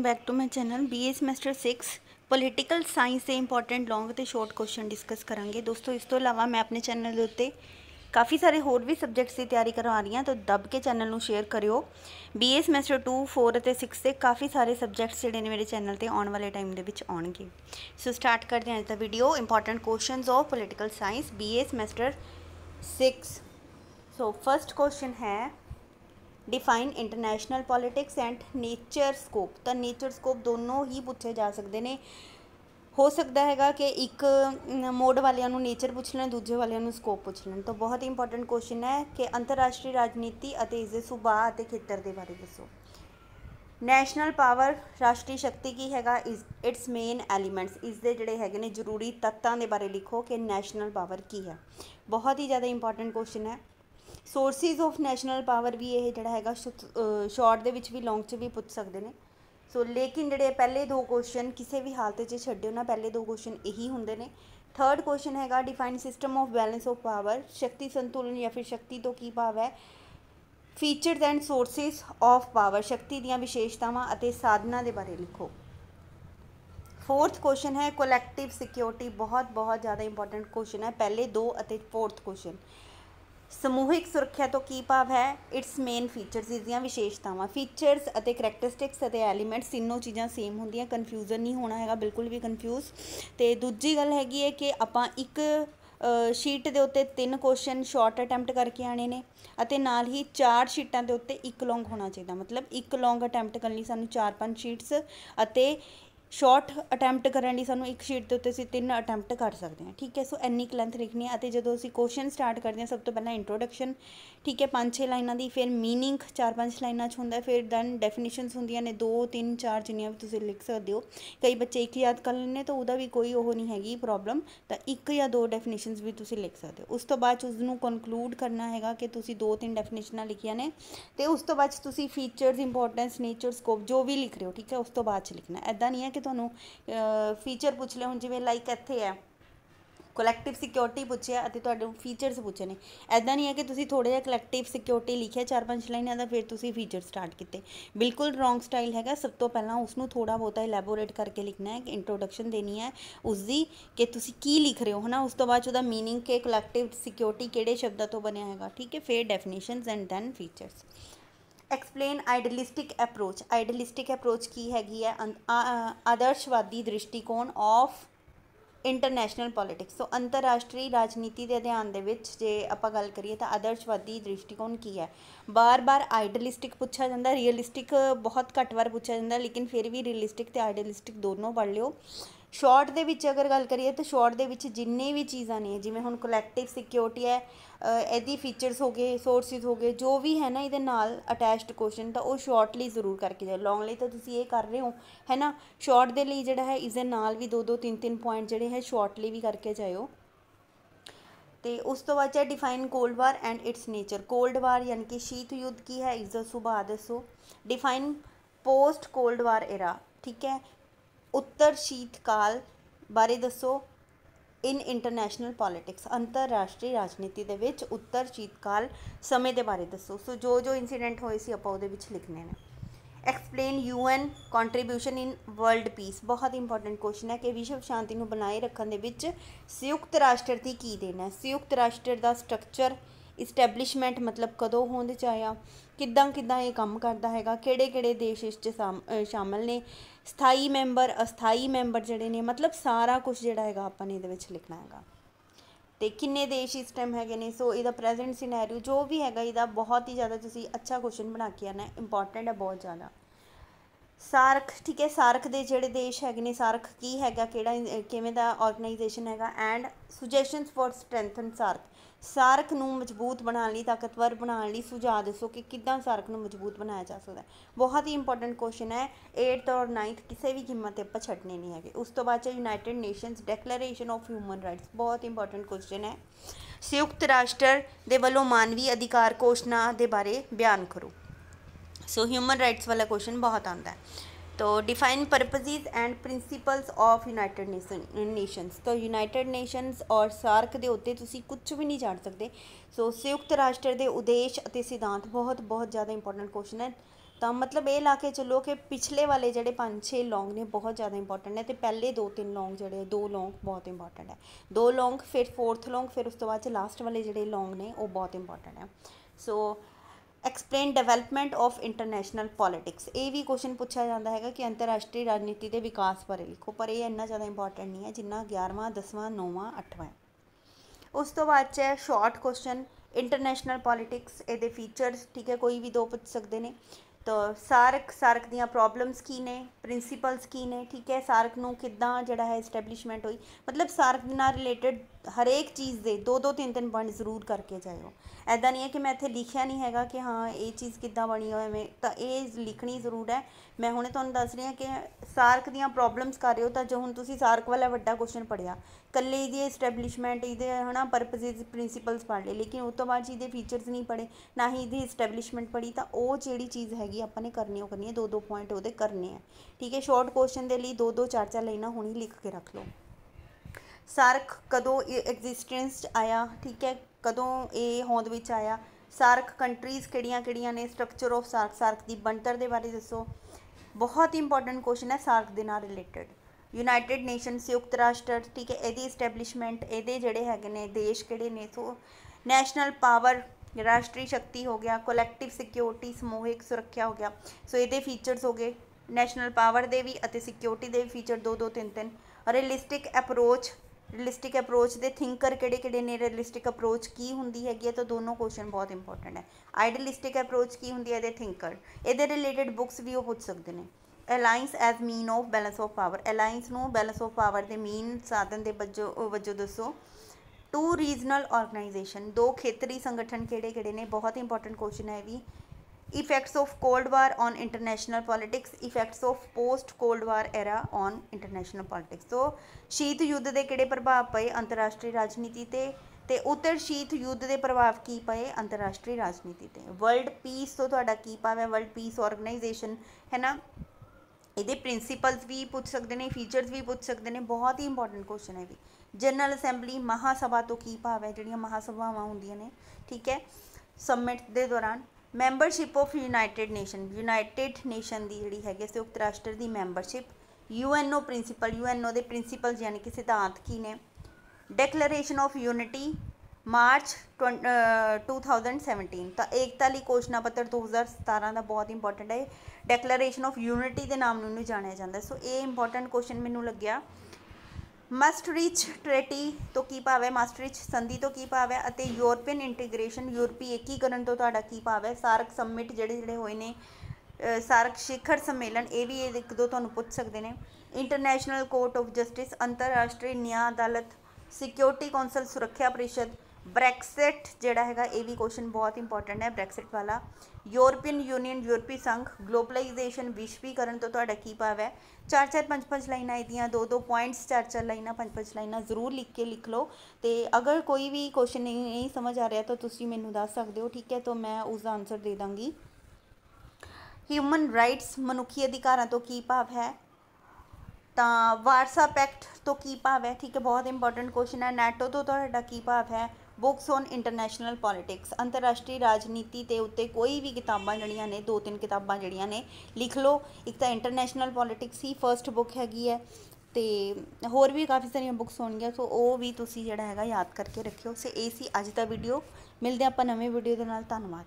Back to my channel BA semester 6 political science ਦੇ important long ਅਤੇ short question discuss ਕਰਾਂਗੇ। ਦੋਸਤੋ ਇਸ ਤੋਂ ਇਲਾਵਾ ਮੈਂ ਆਪਣੇ ਚੈਨਲ ਦੇ ਉੱਤੇ ਕਾफ़ी ਸਾਰੇ ਹੋਰ ਵੀ ਸਬਜੈਕਟਸ ਦੀ ਤਿਆਰੀ ਕਰਵਾ ਰਹੀ ਹਾਂ, ਤਾਂ ਦੱਬ ਕੇ ਚੈਨਲ ਨੂੰ ਸ਼ੇਅਰ ਕਰਿਓ। BA ਸਮੈਸਟਰ 2, 4 ਅਤੇ 6 ਦੇ ਕਾफ़ੀ ਸਾਰੇ ਸਬਜੈਕਟਸ ਜਿਹੜੇ ਨੇ ਮੇਰੇ ਚੈਨਲ ਤੇ ਆਉਣ ਵਾਲੇ ਟਾਈਮ ਦੇ ਵਿੱਚ ਆਉਣਗੇ। ਸੋ ਸਟਾਰਟ ਕਰਦੇ ਹਾਂ ਅੱਜ ਦਾ video. Important questions of political science BA semester 6। So first question ਹੈ define international politics and nature scope. तो नेचर स्कोप दोनों ही पूछे जा सकते हैं। हो सकता है कि एक मोड वालियां नूं नेचर पूछ लें, दूजे वालियां नूं स्कोप पूछ लें। तो बहुत ही इंपॉर्टेंट क्वेश्चन है कि अंतरराष्ट्रीय राजनीति और इसके सुभाव और खेतर के बारे दसो। नैशनल पावर राष्ट्रीय शक्ति की हैगा, इट्स मेन एलीमेंट्स, इसके जोड़े है ने जरूरी तत्तां के बारे लिखो कि नैशनल पावर की है। बहुत ही ज़्यादा इंपॉर्टेंट क्वेश्चन है। सोर्सिज ऑफ नैशनल पावर भी ये जोड़ा है शॉर्ट के भी लॉन्ग च भी पूछ सकते हैं। सो लेकिन जोड़े पहले दो क्वेश्चन किसी भी हालत च छड्डिओ ना, पहले दो क्वेश्चन यही होंगे ने। थर्ड क्वेश्चन हैगा define system of balance of power, शक्ति संतुलन या फिर शक्ति तो की भाव है। फीचर्स एंड सोर्सिज ऑफ पावर, शक्ति दी विशेषतावां अते साधना के बारे लिखो। फोर्थ क्वेश्चन है कोलैक्टिव सिक्योरिटी, बहुत ज़्यादा इंपॉर्टेंट क्वेश्चन है। पहले दो अते फोर्थ क्वेश्चन समूहिक सुरक्षा तो की भाव है, इट्स मेन फीचर्स, इसदियां विशेषतावां। फीचर्स अते करैक्टरिस्टिक्स अते एलीमेंट्स तीनों चीज़ां सेम होंदियां, कन्फ्यूजन नहीं होना है बिल्कुल भी कन्फ्यूज। तो दूजी गल हैगी है कि आपां एक शीट के उत्ते 3 क्वेश्चन शॉर्ट अटैम्प्ट करके आने ने अते नाल ही 4 शीटां के उत्ते एक लॉन्ग होना चाहिए। मतलब एक लॉन्ग अटैम्प्ट करने सानूं 4-5 शीट्स अते शॉर्ट अटैम्प्ट करने लई सानूं एक शीट के उत्ते असीं 3 अटैम्प्ट कर सकते हैं। ठीक है, सो इन्नी क लेंथ लिखनी है। तो जो असीं क्वेश्चन स्टार्ट करते हैं सब तो पहला इंट्रोडक्शन, ठीक है, 5-6 लाइनां दी, फिर मीनिंग 4-5 लाइनां च हुंदा, फिर दैन डेफिनेशनस होंदियां ने 2-3-4 जिन्नियां भी तुसीं लिख सकदे हो। कई बच्चे एक याद कर लैंदे तो उहदा भी कोई ओह नहीं हैगी प्रॉब्लम, तो 1 या 2 डेफिनेशनस भी तुसीं लिख सकदे हो। उस तो बाद उसनूं कनकलूड करना हैगा कि तुसीं 2-3 डेफिनेशनां लिखियां ने, तो उस तो बाद तुसीं फीचर्स, इंपॉर्टेंस, नेचर, स्कोप जो भी लिख रहे हो, ठीक है, उस तो बाद लिखना। ऐदा नहीं है कि तुहानूं फीचर पूछ लिया, हुण जिवें लाइक इत्थे है कलैक्टिव सिक्योरिटी पूछिया अते तुहाडे फीचर्स पूछे ने। ऐदा नहीं है कि तुसीं थोड़ा जिहा कलैक्टिव सिक्योरिटी लिखिया 4-5 लाइनां दा, फिर तुसीं फीचर स्टार्ट किए, बिल्कुल रॉन्ग स्टाइल है। सब तो पहला उसनूं थोड़ा बहुता इलैबोरेट करके लिखना है, इंट्रोडक्शन देनी है उसकी कि तुसीं की लिख रहे हो, है ना। उस तो बाद उहदा मीनिंग के कलैक्टिव सिक्योरिटी किहड़े शब्दां तो बनिया हैगा, ठीक है, फिर definitions and then features. Explain idealistic approach. Idealistic approach की हैगी है आदर्शवादी दृष्टिकोण ऑफ इंटरनेशनल पॉलिटिक्स। तो अंतरराष्ट्रीय राजनीति के अध्ययन के जे आपां गल करिए तो आदर्शवादी दृष्टिकोण की है। बार बार आइडलिस्टिक पूछा जाता, रियलिस्टिक बहुत घट बार पूछा जाता, लेकिन फिर भी रियलिस्टिक तो आइडलिस्टिक दोनों पढ़ लियो। शॉर्ट दे विच अगर गल करिए तो शॉर्ट दे विच जिन्ने भी चीज़ां ने, जिवें हुण कलैक्टिव सिक्योरिटी है, इहदी फीचर्स हो गए, सोर्सिस हो गए, जो भी है ना इहदे नाल अटैच्ड क्वेश्चन, तो वो शॉर्टली जरूर करके जाओ। लॉन्ग लई तो तुसीं ये कर रहे हो, है ना। शॉर्ट दे लई जिहड़ा है इसदे नाल भी 2-2, 3-3 पॉइंट जिहड़े है शॉर्टली भी करके जाओ। तो उस तो बाद define cold war and it's nature. Cold war यानी कि शीत युद्ध की है, इसका सुभाव दसो। Define post cold war era, ठीक है, उत्तर शीतकाल बारे दसो। इन इंटरनेशनल पॉलिटिक्स, अंतरराष्ट्रीय राजनीति दे विच उत्तर शीतकाल समय के बारे दसो। सो जो जो इंसीडेंट होए सी आपां उहदे विच लिखने ने। Explain UN contribution in world peace. बहुत इंपॉर्टेंट क्वेश्चन है कि विश्व शांति को बनाए रखने विच संयुक्त राष्ट्र की देन है। संयुक्त राष्ट्र का स्ट्रक्चर, इस्टैबलिशमेंट मतलब कदों होंद चाया, किदां ये काम करता है, किहड़े देश इस शामिल ने, स्थाई मैंबर, अस्थाई मैंबर जिहड़े ने, मतलब सारा कुछ जिहड़ा हैगा आपां ने इहदे विच लिखना हैगा। तो किन्ने देश इस टाइम है ने, सो इहदा प्रेजेंट सिनैरियो जो भी हैगा इहदा बहुत ही ज़्यादा तुसीं अच्छा क्वेश्चन बना के आना, इंपॉर्टेंट है बहुत ज़्यादा। सार्क, ठीक है, सार्क के जोड़े देश है ने, सार्क की हैगा, किवें दा ऑर्गेनाइजेशन हैगा, and सुजैशनस for strengthen SAARC. SAARC नूं मजबूत बनाने लई, ताकतवर बनाने लई सुझाव दसो कि किदां सार्क नूं मजबूत बनाया जा सकता है। बहुत ही इंपॉर्टेंट क्वेश्चन है। 8th और 9th किसी भी कीमत पर आपां छड्डने नहीं है। उस तो बाद United Nations declaration of human rights, बहुत इंपॉर्टेंट क्वेश्चन है। संयुक्त राष्ट्र दे वल्लों मानवी अधिकार घोषणा के बारे बयान करो। सो ह्यूमन राइट्स वाला क्वेश्चन बहुत आता है। तो define purposes and principles of United Nations. तो यूनाइटेड नेशंस और सार्क के उत्ते तुसीं कुछ भी नहीं जान सकते। सो संयुक्त राष्ट्र के उद्देश्य और सिद्धांत बहुत ज़्यादा इंपॉर्टेंट क्वेश्चन है। तो मतलब ये ला के चलो कि पिछले वाले जोड़े 5-6 लौंग ने बहुत ज़्यादा इंपॉर्टेंट है, तो पहले 2-3 लौंग जोड़े 2 लौंग बहुत इंपॉर्टेंट है, 2 लौंग फिर 4th लौंग, फिर उस तो बाद लास्ट वाले जोड़े लौंग ने वो बहुत इंपॉर्टेंट है। So explain development of international politics, ये भी क्वेश्चन पूछा जाता है कि अंतरराष्ट्रीय राजनीति के विकास बारे लिखो, पर यह इन्ना ज़्यादा इंपॉर्टेंट नहीं है जिन्ना 11वां 10वां 9वां 8वां है। उस तो बाद है शॉर्ट क्वेश्चन इंटरनेशनल पॉलिटिक्स, ये फीचर्स, ठीक है, कोई भी 2 पूछ सकते हैं। तो सार्क दियाँ प्रॉब्लम्स की ने, प्रिंसीपल्स की ने, ठीक है, सार्क नूं किद्दां जिहड़ा है एस्टैबलिशमेंट हुई, मतलब सार्क नाल रिलेटेड हरेक चीज़ दे 2-2 3-3 पॉइंट जरूर करके जाओ। ऐदा नहीं है कि मैं इत्थे लिखिया नहीं हैगा कि हाँ ये चीज़ किद्दां बनी हो, एवें तो ये लिखनी जरूर है। मैं हुणे तुहानूं दस रही हाँ कि सार्क दियाँ प्रॉब्लम्स कर रहे हो, तो जो हुण तुसीं सार्क वाला वड्डा क्वेश्चन पढ़िया, कल्ले इहदी एस्टैबलिशमेंट इहदे है ना परपजिज प्रिंसीपल्स पढ़ ले, लेकिन उस तो बाद इहदे फीचर्स नहीं पढ़े, ना ही इहदी एस्टैबलिशमेंट पढ़ी, तो वो जिहड़ी चीज़ हैगी आपां ने करनी है 2-2 पॉइंट उहदे करने हैं, ठीक है। शॉर्ट क्वेश्चन के लिए 2-2 4-4 लाइनां हुणी लिख के रख लो। सार्क कदों एग्जिस्टेंस आया, ठीक है, कदों ये होंद विच आया, सार्क कंट्रीज़ किहड़ियां-किहड़ियां ने, स्ट्रक्चर ऑफ सार्क की बनतर के बारे दसो, बहुत ही इंपॉर्टेंट क्वेश्चन है सार्क के नाल रिलेटेड। यूनाइटेड नेशन संयुक्त राष्ट्र, ठीक है, यदी एस्टैबलिशमेंट, ये जोड़े है देश किहड़े ने, सो नैशनल पावर राष्ट्रीय शक्ति हो गया, कोलैक्टिव सिक्योरिटी समूहिक सुरक्षा हो गया, सो ये फीचर्स हो गए, नैशनल पावर दे भी अते सिक्योरिटी दे भी फीचर 2-2 3-3। रियलिस्टिक अप्रोच दे थिंकर किहड़े ने, रियलिस्टिक अप्रोच की हुंदी हैगी है, तो दोनों क्वेश्चन बहुत इंपॉर्टेंट है। आइडियलिस्टिक अप्रोच की हुंदी है, थिंकर, ये रिलेटेड बुक्स भी वो पूछ सकते हैं। Alliance as mean of balance of power, alliance नूं बैलेंस ऑफ पावर के मीन साधन के वजों दसो। 2 रीजनल ऑर्गेनाइजेशन, 2 खेतरी संगठन किहड़े ने, बहुत इंपॉर्टेंट क्वेश्चन है भी। Effects of cold war on international politics, effects of post cold war era on international politics, तो शीत युद्ध के किहड़े प्रभाव पे अंतरराष्ट्रीय राजनीति ते उत्तर शीत युद्ध के प्रभाव की पे अंतरराष्ट्रीय राजनीति ते। वर्ल्ड पीस तो तुहाडा की भाव है, वर्ल्ड पीस ऑर्गेनाइजेशन है ना, ये प्रिंसीपल्स भी पूछ सकते हैं, फीचर्स भी पूछ सकते हैं, बहुत ही इंपॉर्टेंट क्वेश्चन है भी। जनरल असैंबली महासभा तो की भाव है, जिहड़ियां महासभावां होंदियां ने, ठीक है, सबमिट के दौरान। मैंबरशिप ऑफ यूनाइटेड नेशन की जिहड़ी है संयुक्त राष्ट्र की मैंबरशिप। यूएनओ प्रिंसीपल, यूएनओ के प्रिंसीपल्स यानी कि सिद्धांत की ने। डिक्लेरेशन ऑफ यूनिटी मार्च 2017, तो एकता लई घोषणा पत्र 2017 का बहुत इंपॉर्टेंट है। डिक्लेरेशन ऑफ यूनिटी के नाम नूं जानिया जाता है, सो ये इंपॉर्टेंट क्वेश्चन मैनूं लग्या। मस्ट रिच ट्रेटी तो की भाव है, मस्ट रिच संधि तो की भाव है, अते यूरोपीयन इंटीग्रेशन यूरोपी एकीकरण तो तुहाडा की भाव है। सार्क सबमिट जिहड़े होए ने, सार्क शिखर सम्मेलन, ये भी 1-2 तुहानूं पुछ सकते हैं। इंटरनेशनल कोर्ट ऑफ जस्टिस अंतरराष्ट्रीय न्याय अदालत, सिक्योरिटी कौंसल सुरक्षा परिषद, ब्रैक्सिट जिहड़ा हैगा ये भी क्वेश्चन बहुत इंपॉर्टेंट है, ब्रैक्सिट वाला। यूरोपीयन यूनियन यूरोपी संघ, ग्लोबलाइजेशन विश्वीकरण तो तुहाडा की भाव है। 4-4 5-5 लाइनां इहदियां 2-2 पॉइंट्स 4-4 लाइनां 5-5 लाइनां जरूर लिख लो। तो अगर कोई भी क्वेश्चन नहीं समझ आ रहा तो तुसीं मैनूं दस सकदे हो, ठीक है, तो मैं उसका आंसर दे दांगी। ह्यूमन राइट्स मनुखी अधिकारां तो की भाव है, तो वारसा पैक्ट तो की भाव है, ठीक है, बहुत इंपॉर्टेंट क्वेश्चन है। नैटो तो तुहाडा की भाव है। बुक्स ऑन इंटरनेशनल पॉलिटिक्स अंतरराष्ट्रीय राजनीति के उत्ते कोई भी किताबां जड़ियां ने 2-3 किताबां जड़ियां ने लिख लो। एक तो इंटरनेशनल पॉलिटिक्स ही फर्स्ट बुक हैगी है, तो होर भी काफ़ी सारिया बुक्स होणगियां, सो वो भी तुसीं जिहड़ा हैगा याद करके रखियो। सो ये सी अज दा वीडियो, मिलते आपां नवें वीडियो दे नाल। धन्नवाद।